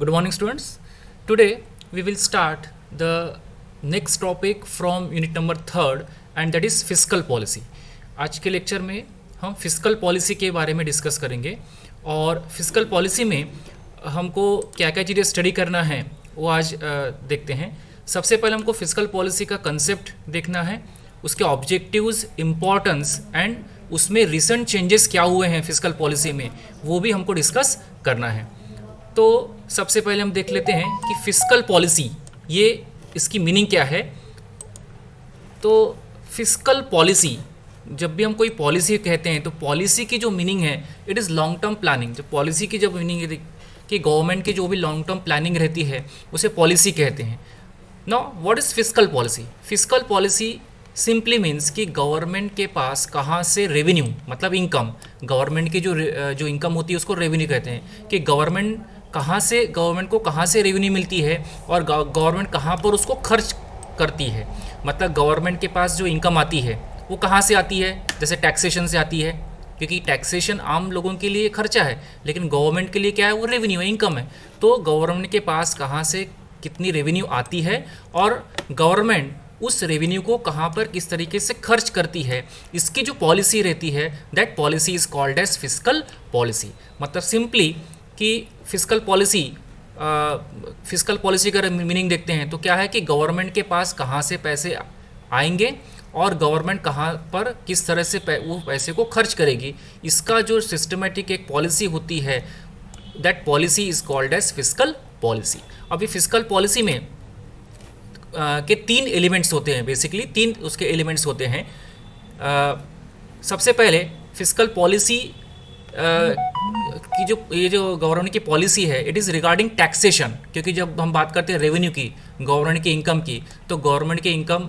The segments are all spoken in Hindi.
Good morning, students. Today we will start the next topic from unit number 3rd and that is fiscal policy. आज के लेक्चर में हम फिस्कल पॉलिसी के बारे में डिस्कस करेंगे और फिस्कल पॉलिसी में हमको क्या क्या चीज़ें स्टडी करना है वो आज देखते हैं। सबसे पहले हमको फिस्कल पॉलिसी का कंसेप्ट देखना है, उसके ऑब्जेक्टिव्स, इम्पोर्टेंस एंड उसमें रिसेंट चेंजेस क्या हुए हैं फिस्कल पॉलिसी में वो भी हमको डिस्कस करना है। तो सबसे पहले हम देख लेते हैं कि फिस्कल पॉलिसी ये इसकी मीनिंग क्या है। तो फिस्कल पॉलिसी, जब भी हम कोई पॉलिसी कहते हैं तो पॉलिसी की जो मीनिंग है it is long term planning. जो पॉलिसी की जब मीनिंग है कि गवर्नमेंट की जो भी लॉन्ग टर्म प्लानिंग रहती है उसे पॉलिसी कहते हैं। Now what is fiscal policy? Fiscal policy simply means कि गवर्नमेंट के पास कहाँ से रेवेन्यू, मतलब इनकम, गवर्नमेंट की जो इनकम होती है उसको रेवेन्यू कहते हैं, कि गवर्नमेंट को कहाँ से रेवेन्यू मिलती है और गवर्नमेंट कहाँ पर उसको खर्च करती है। मतलब गवर्नमेंट के पास जो इनकम आती है वो कहाँ से आती है? जैसे टैक्सेशन से आती है, क्योंकि टैक्सेशन आम लोगों के लिए खर्चा है, लेकिन गवर्नमेंट के लिए क्या है? वो रेवेन्यू है, इनकम है। तो गवर्नमेंट के पास कहाँ से कितनी रेवेन्यू आती है और गवर्नमेंट उस रेवेन्यू को कहाँ पर किस तरीके से खर्च करती है, इसकी जो पॉलिसी रहती है that policy is called as fiscal policy. मतलब सिंपली कि फिस्कल पॉलिसी का मीनिंग देखते हैं तो क्या है कि गवर्नमेंट के पास कहाँ से पैसे आएंगे और गवर्नमेंट कहाँ पर किस तरह से वो पैसे को खर्च करेगी, इसका जो सिस्टमेटिक एक पॉलिसी होती है that policy is called as fiscal policy. अभी फिस्कल पॉलिसी में के 3 एलिमेंट्स होते हैं, बेसिकली 3 उसके एलिमेंट्स होते हैं। सबसे पहले फिस्कल पॉलिसी की जो गवर्नमेंट की पॉलिसी है इट इज़ रिगार्डिंग टैक्सेशन, क्योंकि जब हम बात करते हैं रेवेन्यू की, गवर्नमेंट की इनकम की, तो गवर्नमेंट के इनकम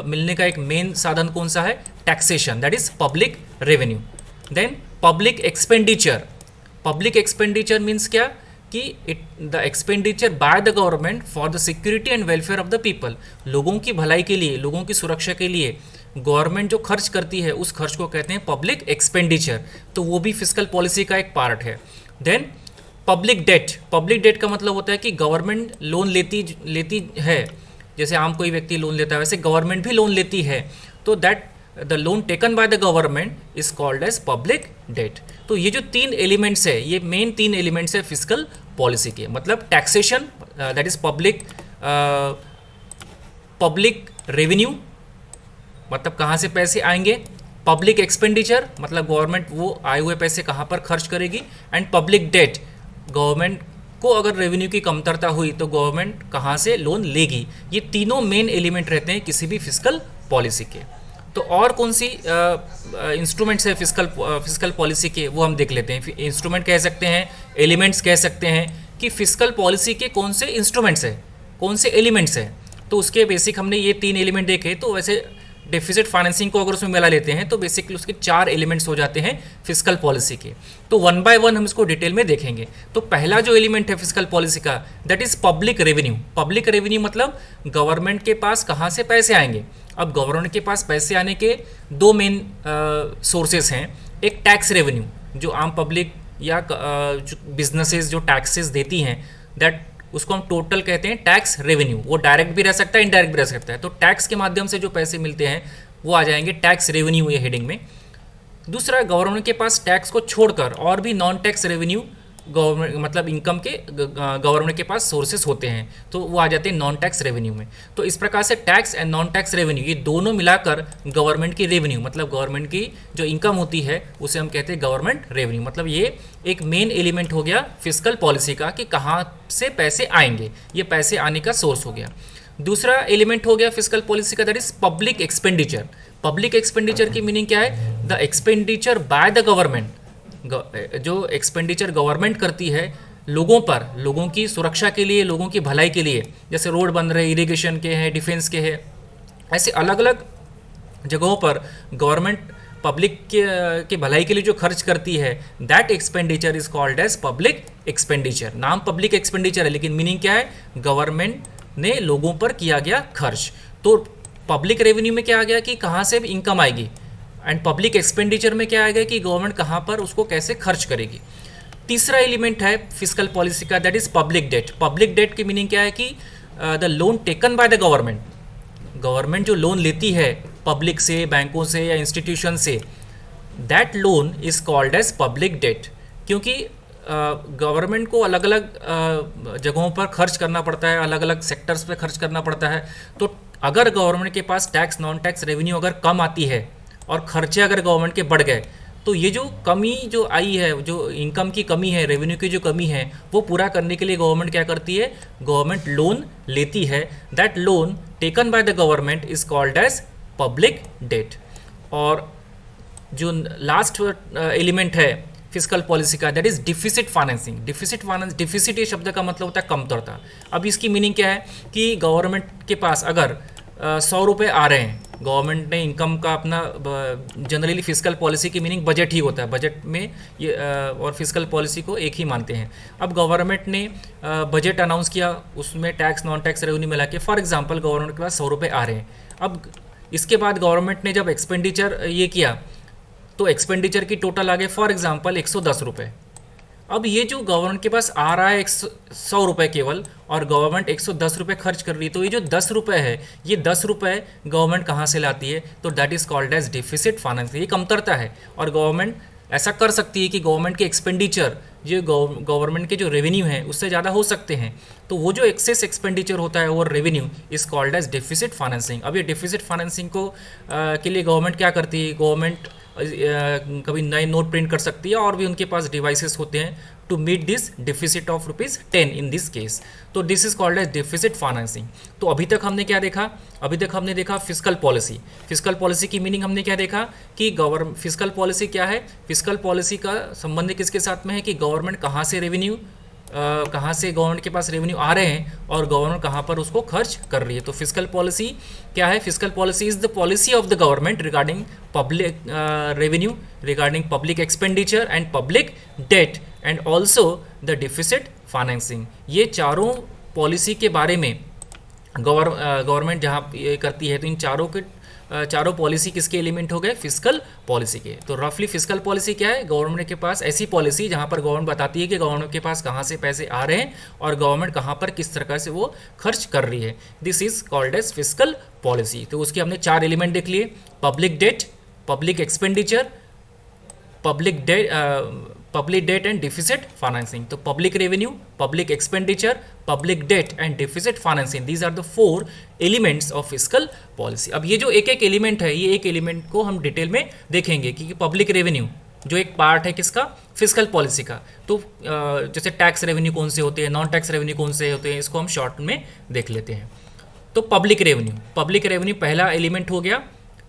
मिलने का एक मेन साधन कौन सा है? Taxation, that is public revenue. Then public expenditure means क्या कि the expenditure by the government for the security and welfare of the people. लोगों की भलाई के लिए, लोगों की सुरक्षा के लिए गवर्नमेंट जो खर्च करती है उस खर्च को कहते हैं पब्लिक एक्सपेंडिचर, तो वो भी फिस्कल पॉलिसी का एक पार्ट है। देन पब्लिक डेट का मतलब होता है कि गवर्नमेंट लोन लेती है, जैसे आम कोई व्यक्ति लोन लेता है वैसे गवर्नमेंट भी लोन लेती है, तो that the loan taken by the government is called as public debt. तो ये जो 3 एलिमेंट्स है, ये मेन 3 एलिमेंट्स है फिस्कल पॉलिसी के। मतलब taxation that is public revenue, मतलब कहाँ से पैसे आएंगे, पब्लिक एक्सपेंडिचर मतलब गवर्नमेंट वो आए हुए पैसे कहाँ पर खर्च करेगी, एंड पब्लिक डेट, गवर्नमेंट को अगर रेवेन्यू की कमतरता हुई तो गवर्नमेंट कहाँ से लोन लेगी। ये तीनों मेन एलिमेंट रहते हैं किसी भी फिस्कल पॉलिसी के। तो और कौन सी इंस्ट्रूमेंट्स है फिस्कल पॉलिसी के वो हम देख लेते हैं। इंस्ट्रूमेंट कह सकते हैं, एलिमेंट्स कह सकते हैं कि फिस्कल पॉलिसी के कौन से इंस्ट्रूमेंट्स हैं, कौन से एलिमेंट्स हैं। तो उसके बेसिक हमने ये 3 एलिमेंट देखे। तो वैसे डेफिसिट फाइनेंसिंग को अगर उसमें मिला लेते हैं तो बेसिकली उसके 4 एलिमेंट्स हो जाते हैं फिस्कल पॉलिसी के। तो 1 बाय 1 हम इसको डिटेल में देखेंगे। तो पहला जो एलिमेंट है फिस्कल पॉलिसी का दैट इज़ पब्लिक रेवेन्यू मतलब गवर्नमेंट के पास कहाँ से पैसे आएंगे। अब गवर्नमेंट के पास पैसे आने के 2 मेन सोर्सेस हैं। एक टैक्स रेवेन्यू, जो आम पब्लिक या बिजनेसेस जो टैक्सेस देती हैं दैट उसको हम टोटल कहते हैं टैक्स रेवेन्यू। वो डायरेक्ट भी रह सकता है, इनडायरेक्ट भी रह सकता है। तो टैक्स के माध्यम से जो पैसे मिलते हैं वो आ जाएंगे टैक्स रेवेन्यू ये हेडिंग में। दूसरा, गवर्नमेंट के पास टैक्स को छोड़कर और भी नॉन टैक्स रेवेन्यू गवर्नमेंट मतलब इनकम के गवर्नमेंट के पास सोर्सेस होते हैं, तो वो आ जाते हैं नॉन टैक्स रेवेन्यू में। तो इस प्रकार से tax and non tax revenue ये दोनों मिलाकर गवर्नमेंट की रेवेन्यू मतलब गवर्नमेंट की जो इनकम होती है उसे हम कहते हैं गवर्नमेंट रेवेन्यू। मतलब ये एक मेन एलिमेंट हो गया फिस्कल पॉलिसी का कि कहाँ से पैसे आएंगे, ये पैसे आने का सोर्स हो गया। दूसरा एलिमेंट हो गया फिस्कल पॉलिसी का दैट इज पब्लिक एक्सपेंडिचर की मीनिंग क्या है? The expenditure by the government, जो एक्सपेंडिचर गवर्नमेंट करती है लोगों पर, लोगों की सुरक्षा के लिए, लोगों की भलाई के लिए, जैसे रोड बन रहे, इरिगेशन के हैं, डिफेंस के हैं, ऐसे अलग अलग जगहों पर गवर्नमेंट पब्लिक के भलाई के लिए जो खर्च करती है that expenditure is called as public expenditure. नाम पब्लिक एक्सपेंडिचर है लेकिन मीनिंग क्या है? गवर्नमेंट ने लोगों पर किया गया खर्च। तो पब्लिक रेवेन्यू में क्या आ गया कि कहाँ से इनकम आएगी, एंड पब्लिक एक्सपेंडिचर में क्या आएगा कि गवर्नमेंट कहाँ पर उसको कैसे खर्च करेगी। तीसरा एलिमेंट है फिस्कल पॉलिसी का, that is public debt. Public debt की मीनिंग क्या है कि the loan taken by the government, government जो लोन लेती है पब्लिक से, बैंकों से या इंस्टीट्यूशन से, that loan is called as public debt. क्योंकि गवर्नमेंट को अलग अलग जगहों पर खर्च करना पड़ता है, अलग अलग सेक्टर्स पे खर्च करना पड़ता है। तो अगर गवर्नमेंट के पास टैक्स नॉन टैक्स रेवेन्यू अगर कम आती है और खर्चे अगर गवर्नमेंट के बढ़ गए, तो ये जो कमी जो आई है, जो इनकम की कमी है, रेवेन्यू की जो कमी है, वो पूरा करने के लिए गवर्नमेंट क्या करती है, गवर्नमेंट लोन लेती है। That loan taken by the government is called as public debt. और जो लास्ट एलिमेंट है फिस्कल पॉलिसी का, that is deficit financing. Deficit ये शब्द का मतलब होता है कमतरता। अब इसकी मीनिंग क्या है कि गवर्नमेंट के पास अगर 100 रुपये आ रहे हैं, गवर्नमेंट ने इनकम का अपना, जनरली फिस्कल पॉलिसी की मीनिंग बजट ही होता है, बजट में ये और फिस्कल पॉलिसी को एक ही मानते हैं। अब गवर्नमेंट ने बजट अनाउंस किया, उसमें टैक्स नॉन टैक्स रेवेन्यू मिला के फॉर एग्जांपल गवर्नमेंट के पास 100 रुपये आ रहे हैं। अब इसके बाद गवर्नमेंट ने जब एक्सपेंडिचर ये किया, तो एक्सपेंडिचर की टोटल आ गए फॉर एग्जांपल 110 रुपये। अब ये जो गवर्नमेंट के पास आ रहा है 100 रुपये केवल, और गवर्नमेंट 110 रुपये खर्च कर रही है, तो ये जो 10 रुपये है, ये 10 रुपये गवर्नमेंट कहाँ से लाती है, तो that is called as deficit financing. ये कमतरता है। और गवर्नमेंट ऐसा कर सकती है कि गवर्नमेंट के एक्सपेंडिचर जो गवर्नमेंट के जो रेवेन्यू है उससे ज़्यादा हो सकते हैं, तो वो जो एक्सेस एक्सपेंडिचर होता है और revenue is called as deficit financing. अब ये डिफिसिट फाइनेंसिंग को के लिए गवर्नमेंट क्या करती है, गवर्नमेंट कभी नए नोट प्रिंट कर सकती है, और भी उनके पास डिवाइसेस होते हैं to meet this deficit of ₹10 in this case. तो this is called as deficit financing. तो अभी तक हमने क्या देखा, अभी तक हमने देखा फिस्कल पॉलिसी। फिस्कल पॉलिसी की मीनिंग हमने क्या देखा कि फिस्कल पॉलिसी क्या है, फिस्कल पॉलिसी का संबंध किसके साथ में है कि गवर्नमेंट कहाँ से रेवेन्यू, कहाँ से गवर्नमेंट के पास रेवेन्यू आ रहे हैं और गवर्नमेंट कहाँ पर उसको खर्च कर रही है। तो फिस्कल पॉलिसी क्या है, fiscal policy is the policy of the government regarding public revenue, regarding public expenditure and public debt and also the deficit financing. ये चारों पॉलिसी के बारे में गवर्नमेंट जहाँ ये करती है, तो इन चारों पॉलिसी किसके एलिमेंट हो गए, फिस्कल पॉलिसी के। तो रफली फिस्कल पॉलिसी क्या है, गवर्नमेंट के पास ऐसी पॉलिसी जहाँ पर गवर्नमेंट बताती है कि गवर्नमेंट के पास कहाँ से पैसे आ रहे हैं और गवर्नमेंट कहाँ पर किस तरह से वो खर्च कर रही है। This is called as fiscal policy. तो उसके हमने 4 एलिमेंट देख लिए, public debt, public expenditure, public debt and deficit financing. तो public revenue, public expenditure, public debt and deficit financing, these are the 4 elements of fiscal policy. अब ये जो एक एक एलिमेंट है, ये एक एलिमेंट को हम डिटेल में देखेंगे कि पब्लिक रेवेन्यू जो एक पार्ट है किसका, फिस्कल पॉलिसी का। तो जैसे टैक्स रेवेन्यू कौन से होते हैं, नॉन टैक्स रेवेन्यू कौन से होते हैं, इसको हम शॉर्ट में देख लेते हैं। तो पब्लिक रेवेन्यू पहला एलिमेंट हो गया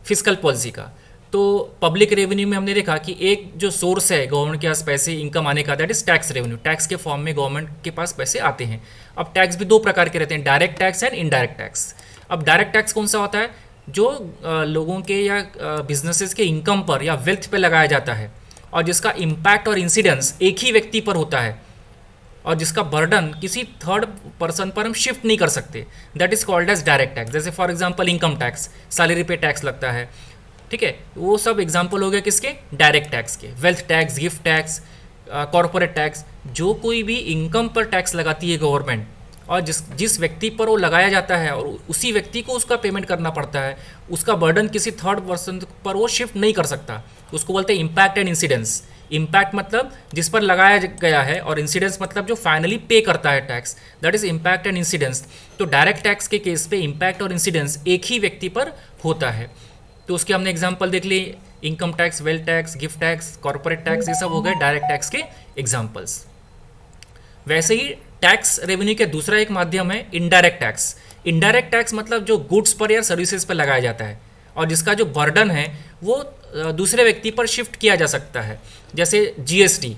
फिस्कल पॉलिसी का। तो पब्लिक रेवेन्यू में हमने देखा कि एक जो सोर्स है गवर्नमेंट के पास पैसे इनकम आने का, that is tax revenue. Tax के फॉर्म में गवर्नमेंट के पास पैसे आते हैं। अब टैक्स भी 2 प्रकार के रहते हैं, direct tax and indirect tax. अब डायरेक्ट टैक्स कौन सा होता है, जो लोगों के या बिजनेसेस के इनकम पर या वेल्थ पे लगाया जाता है और जिसका इम्पैक्ट और इंसिडेंस एक ही व्यक्ति पर होता है और जिसका बर्डन किसी थर्ड पर्सन पर हम शिफ्ट नहीं कर सकते, that is called as direct tax. जैसे for example income tax, salary पे टैक्स लगता है, ठीक है, वो सब एग्जांपल हो गए किसके, डायरेक्ट टैक्स के। Wealth tax, gift tax, corporate tax, जो कोई भी इनकम पर टैक्स लगाती है गवर्नमेंट और जिस व्यक्ति पर वो लगाया जाता है और उसी व्यक्ति को उसका पेमेंट करना पड़ता है, उसका बर्डन किसी थर्ड पर्सन पर वो शिफ्ट नहीं कर सकता, उसको बोलते हैं इम्पैक्ट एंड इंसिडेंस। इम्पैक्ट मतलब जिस पर लगाया गया है और इंसिडेंस मतलब जो फाइनली पे करता है tax, that is impact and incidence. तो डायरेक्ट टैक्स के केस पे इम्पैक्ट और इंसिडेंस एक ही व्यक्ति पर होता है। तो उसके हमने एग्जाम्पल देख लिए, income tax, wealth tax, gift tax, corporate tax, ये सब हो गए डायरेक्ट टैक्स के एग्जाम्पल्स। वैसे ही टैक्स रेवेन्यू का दूसरा एक माध्यम है इनडायरेक्ट टैक्स। इनडायरेक्ट टैक्स मतलब जो गुड्स पर या सर्विसेज पर लगाया जाता है और जिसका जो बर्डन है वो दूसरे व्यक्ति पर शिफ्ट किया जा सकता है। जैसे जीएसटी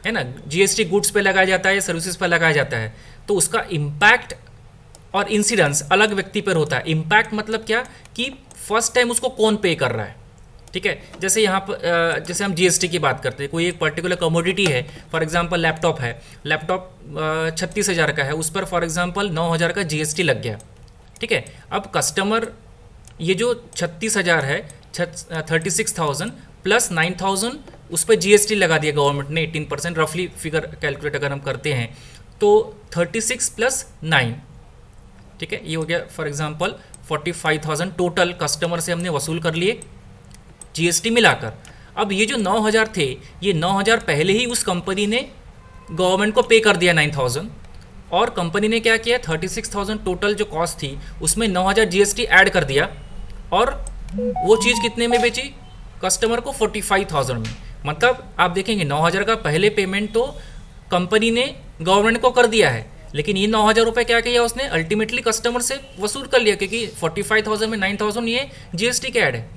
है ना, जीएसटी गुड्स पे लगाया जाता है या सर्विसेज पर लगाया जाता है, तो उसका इम्पैक्ट और इंसिडेंस अलग व्यक्ति पर होता है। इम्पैक्ट मतलब क्या कि फर्स्ट टाइम उसको कौन पे कर रहा है, ठीक है। जैसे यहाँ पर जैसे हम जीएसटी की बात करते हैं, कोई एक पर्टिकुलर कमोडिटी है, फॉर एग्जांपल लैपटॉप है, लैपटॉप 36,000 का है, उस पर फॉर एग्जांपल 9,000 का जीएसटी लग गया, ठीक है। अब कस्टमर ये जो 36,000 है, 36,000 प्लस 9,000 उस पर जीएसटी लगा दिया गवर्नमेंट ने 18%, रफली फिगर कैलकुलेट अगर हम करते हैं तो 36 + 9, ठीक है, ये हो गया फॉर एग्जांपल 45,000 टोटल कस्टमर से हमने वसूल कर लिए जीएसटी मिलाकर। अब ये जो 9,000 थे, ये 9,000 पहले ही उस कंपनी ने गवर्नमेंट को पे कर दिया 9,000, और कंपनी ने क्या किया 36,000 टोटल जो कॉस्ट थी उसमें 9,000 जीएसटी ऐड कर दिया, और वो चीज़ कितने में बेची कस्टमर को 45,000 में। मतलब आप देखेंगे 9,000 का पहले पेमेंट तो कंपनी ने गवर्नमेंट को कर दिया है, लेकिन ये 9,000 रुपये क्या किया उसने अल्टीमेटली कस्टमर से वसूल कर लिया, क्योंकि 45,000 में 9,000 ये जीएसटी के ऐड है।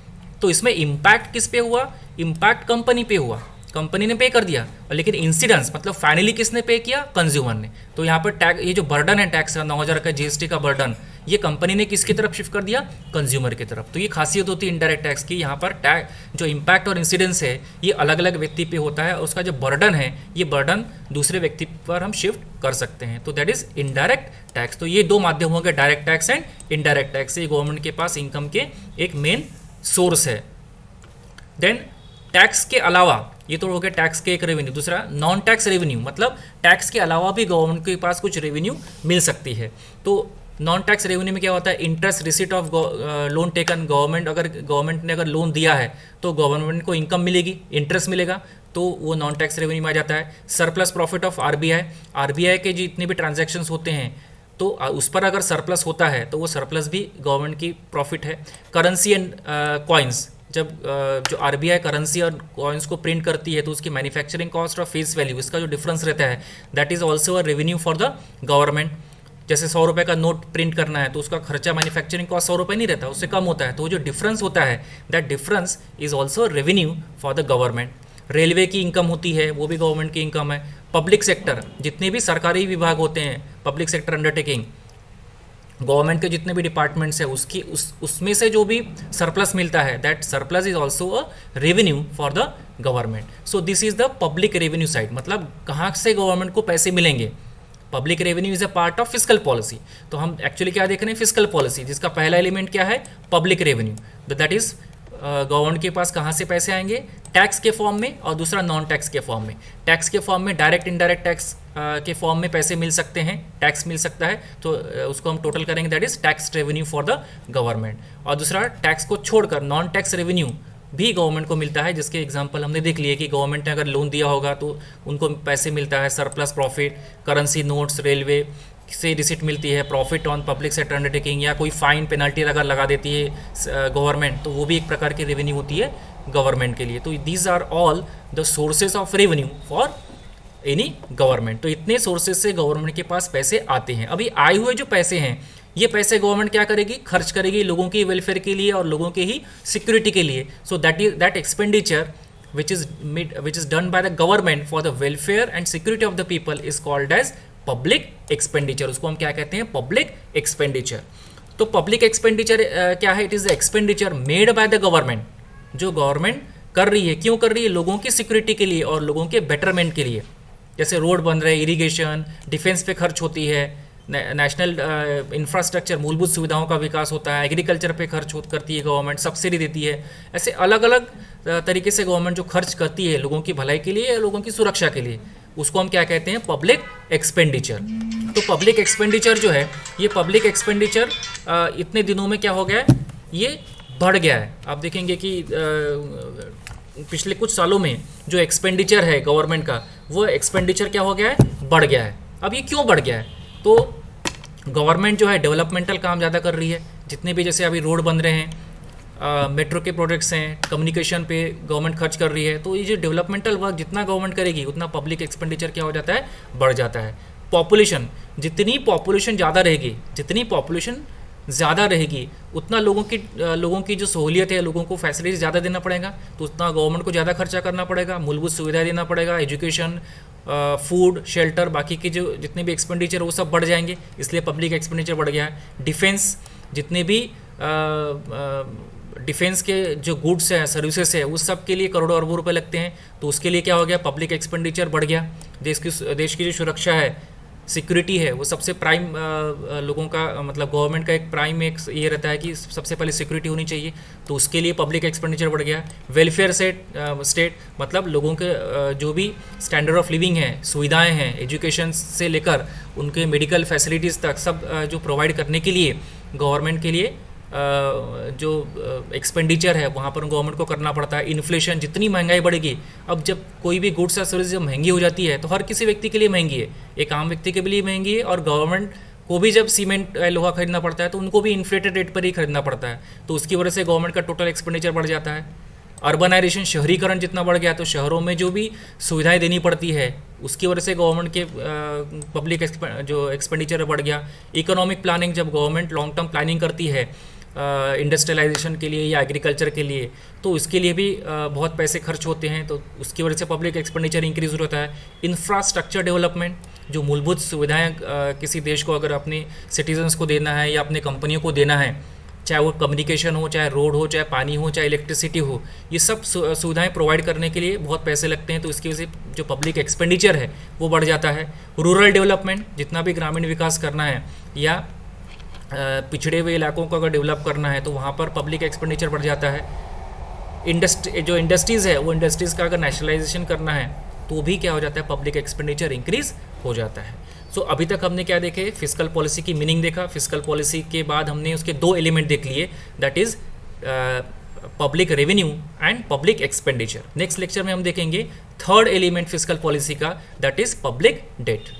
तो इसमें इम्पैक्ट किस पे हुआ, इम्पैक्ट कंपनी पे हुआ, कंपनी ने पे कर दिया, लेकिन इंसिडेंस मतलब फाइनली किसने पे किया, कंज्यूमर ने। तो यहाँ पर टैक्स, ये जो बर्डन है टैक्स का 9,000 का जीएसटी का बर्डन, ये कंपनी ने किसकी तरफ शिफ्ट कर दिया, कंज्यूमर की तरफ। तो ये खासियत होती है इनडायरेक्ट टैक्स की, यहाँ पर टैक्स जो इम्पैक्ट और इंसिडेंस है ये अलग अलग व्यक्ति पे होता है, और उसका जो बर्डन है ये बर्डन दूसरे व्यक्ति पर हम शिफ्ट कर सकते हैं। तो दैट इज इनडायरेक्ट टैक्स। तो ये दो माध्यम हो गए, direct tax and indirect tax. ये गवर्नमेंट के पास इनकम के एक मेन सोर्स है। देन टैक्स के अलावा, ये तो हो गया टैक्स के एक रेवेन्यू। दूसरा नॉन टैक्स रेवेन्यू, मतलब टैक्स के अलावा भी गवर्नमेंट के पास कुछ रेवेन्यू मिल सकती है। तो नॉन टैक्स रेवेन्यू में क्या होता है, interest receipt of loan taken, government अगर गवर्नमेंट ने अगर लोन दिया है तो गवर्नमेंट को इनकम मिलेगी, इंटरेस्ट मिलेगा, तो वो नॉन टैक्स रेवेन्यू में आ जाता है। सरप्लस प्रॉफिट ऑफ आरबीआई के जितने भी ट्रांजैक्शंस होते हैं तो उस पर अगर सरप्लस होता है तो वो सरप्लस भी गवर्नमेंट की प्रॉफिट है। करेंसी एंड कॉइन्स, जब जो आरबीआई करेंसी और कॉइन्स को प्रिंट करती है तो उसकी मैन्युफैक्चरिंग कॉस्ट और फेस वैल्यू, इसका जो डिफरेंस रहता है that is also a revenue for the government. जैसे 100 रुपये का नोट प्रिंट करना है तो उसका खर्चा मैन्युफैक्चरिंग कॉस्ट 100 रुपये नहीं रहता, उससे कम होता है, तो वो जो डिफरेंस होता है that difference is also revenue for the government. Railway की इनकम होती है, वो भी गवर्नमेंट की इनकम है। पब्लिक सेक्टर, जितने भी सरकारी विभाग होते हैं, पब्लिक सेक्टर अंडरटेकिंग, गवर्नमेंट के जितने भी डिपार्टमेंट्स है उसमें से जो भी सरप्लस मिलता है that surplus is also a revenue for the government. So this is the public revenue side, मतलब कहाँ से गवर्नमेंट को पैसे मिलेंगे। Public revenue is a part of fiscal policy. तो हम एक्चुअली क्या देख रहे हैं, फिस्कल पॉलिसी, जिसका पहला एलिमेंट क्या है, public revenue. That is government के पास कहाँ से पैसे आएंगे, टैक्स के फॉर्म में, और दूसरा नॉन टैक्स के फॉर्म में। टैक्स के फॉर्म में डायरेक्ट इनडायरेक्ट टैक्स के फॉर्म में पैसे मिल सकते हैं, टैक्स मिल सकता है, तो उसको हम टोटल करेंगे that is tax revenue for the government. और दूसरा टैक्स को छोड़कर नॉन टैक्स रेवेन्यू भी गवर्नमेंट को मिलता है, जिसके एग्जांपल हमने देख लिए कि गवर्नमेंट ने अगर लोन दिया होगा तो उनको पैसे मिलता है, surplus profit, currency notes, railway से रिसिट मिलती है, profit on public sector undertaking, या कोई फाइन पेनल्टी अगर लगा देती है गवर्नमेंट तो वो भी एक प्रकार की रेवेन्यू होती है गवर्नमेंट के लिए। तो these are all the sources of revenue for any government. तो इतने सोर्सेज से गवर्नमेंट के पास पैसे आते हैं। अभी आए हुए जो पैसे हैं ये पैसे गवर्नमेंट क्या करेगी, खर्च करेगी लोगों की वेलफेयर के लिए और लोगों के ही सिक्योरिटी के लिए। So that expenditure which is done by the government for the welfare and security of the people is called as public expenditure। उसको हम क्या कहते हैं, public expenditure। तो public expenditure क्या है, it is the expenditure made by the government, जो गवर्नमेंट कर रही है, क्यों कर रही है, लोगों की सिक्योरिटी के लिए और लोगों के बेटरमेंट के लिए। जैसे रोड बन रहे, इरीगेशन, डिफेंस पे खर्च होती है, नेशनल इंफ्रास्ट्रक्चर, मूलभूत सुविधाओं का विकास होता है, एग्रीकल्चर पे खर्च करती है गवर्नमेंट, सब्सिडी देती है। ऐसे अलग अलग तरीके से गवर्नमेंट जो खर्च करती है लोगों की भलाई के लिए या लोगों की सुरक्षा के लिए, उसको हम क्या कहते हैं, पब्लिक एक्सपेंडिचर। तो पब्लिक एक्सपेंडिचर जो है, ये पब्लिक एक्सपेंडिचर इतने दिनों में क्या हो गया है, ये बढ़ गया है। आप देखेंगे कि पिछले कुछ सालों में जो एक्सपेंडिचर है गवर्नमेंट का, वो एक्सपेंडिचर क्या हो गया है, बढ़ गया है। अब ये क्यों बढ़ गया है, तो गवर्नमेंट जो है डेवलपमेंटल काम ज़्यादा कर रही है। जितने भी जैसे अभी रोड बन रहे हैं, मेट्रो के प्रोजेक्ट्स हैं, कम्युनिकेशन पे गवर्नमेंट खर्च कर रही है, तो ये जो डेवलपमेंटल वर्क जितना गवर्नमेंट करेगी उतना पब्लिक एक्सपेंडिचर क्या हो जाता है, बढ़ जाता है। पॉपुलेशन, जितनी पॉपुलेशन ज़्यादा रहेगी, जितनी पॉपुलेशन ज़्यादा रहेगी उतना लोगों की जो सहूलियत है, लोगों को फैसिलिटी ज़्यादा देना पड़ेगा, तो उतना गवर्नमेंट को ज़्यादा खर्चा करना पड़ेगा, मूलभूत सुविधाएं देना पड़ेगा, एजुकेशन, फूड, शेल्टर, बाकी के जो जितने भी एक्सपेंडिचर वो सब बढ़ जाएंगे, इसलिए पब्लिक एक्सपेंडिचर बढ़ गया है। डिफेंस, जितने भी डिफेंस के जो गुड्स हैं, सर्विसेज है, उस सब के लिए करोड़ों अरबों रुपए लगते हैं, तो उसके लिए क्या हो गया, पब्लिक एक्सपेंडिचर बढ़ गया। देश की जो सुरक्षा है, सिक्योरिटी है वो सबसे प्राइम लोगों का मतलब गवर्नमेंट का एक प्राइम एक ये रहता है कि सबसे पहले सिक्योरिटी होनी चाहिए, तो उसके लिए पब्लिक एक्सपेंडिचर बढ़ गया। वेलफेयर स्टेट मतलब लोगों के जो भी स्टैंडर्ड ऑफ लिविंग है, सुविधाएं हैं, एजुकेशन से लेकर उनके मेडिकल फैसिलिटीज़ तक सब जो प्रोवाइड करने के लिए गवर्नमेंट के लिए जो एक्सपेंडिचर है वहाँ पर गवर्नमेंट को करना पड़ता है। इन्फ्लेशन, जितनी महंगाई बढ़ेगी, अब जब कोई भी गुड्स या सर्विस जब महंगी हो जाती है तो हर किसी व्यक्ति के लिए महंगी है, एक आम व्यक्ति के लिए महंगी है, और गवर्नमेंट को भी जब सीमेंट लोहा खरीदना पड़ता है तो उनको भी इन्फ्लेटेड रेट पर ही खरीदना पड़ता है, तो उसकी वजह से गवर्नमेंट का टोटल एक्सपेंडिचर बढ़ जाता है। अर्बनाइजेशन, शहरीकरण जितना बढ़ गया तो शहरों में जो भी सुविधाएं देनी पड़ती है उसकी वजह से गवर्नमेंट के पब्लिक जो एक्सपेंडिचर बढ़ गया। इकोनॉमिक प्लानिंग, जब गवर्नमेंट लॉन्ग टर्म प्लानिंग करती है इंडस्ट्रियलाइजेशन के लिए या एग्रीकल्चर के लिए, तो उसके लिए भी बहुत पैसे खर्च होते हैं, तो उसकी वजह से पब्लिक एक्सपेंडिचर इंक्रीज होता है। इंफ्रास्ट्रक्चर डेवलपमेंट, जो मूलभूत सुविधाएं किसी देश को अगर अपने सिटीजन्स को देना है या अपने कंपनियों को देना है, चाहे वो कम्युनिकेशन हो, चाहे रोड हो, चाहे पानी हो, चाहे इलेक्ट्रिसिटी हो, ये सब सुविधाएं प्रोवाइड करने के लिए बहुत पैसे लगते हैं, तो इसकी वजह से जो पब्लिक एक्सपेंडिचर है वो बढ़ जाता है। रूरल डेवलपमेंट, जितना भी ग्रामीण विकास करना है या पिछड़े हुए इलाकों को अगर डेवलप करना है तो वहाँ पर पब्लिक एक्सपेंडिचर बढ़ जाता है। जो इंडस्ट्रीज़ है वो इंडस्ट्रीज़ का अगर नेशनलाइजेशन करना है तो भी क्या हो जाता है, पब्लिक एक्सपेंडिचर इंक्रीज हो जाता है। सो अभी तक हमने क्या देखे, फिस्कल पॉलिसी की मीनिंग देखा। फिस्कल पॉलिसी के बाद हमने उसके दो एलिमेंट देख लिए, that is public revenue and public expenditure. Next lecture में हम देखेंगे थर्ड एलिमेंट फिस्कल पॉलिसी का, दैट इज़ पब्लिक डेट।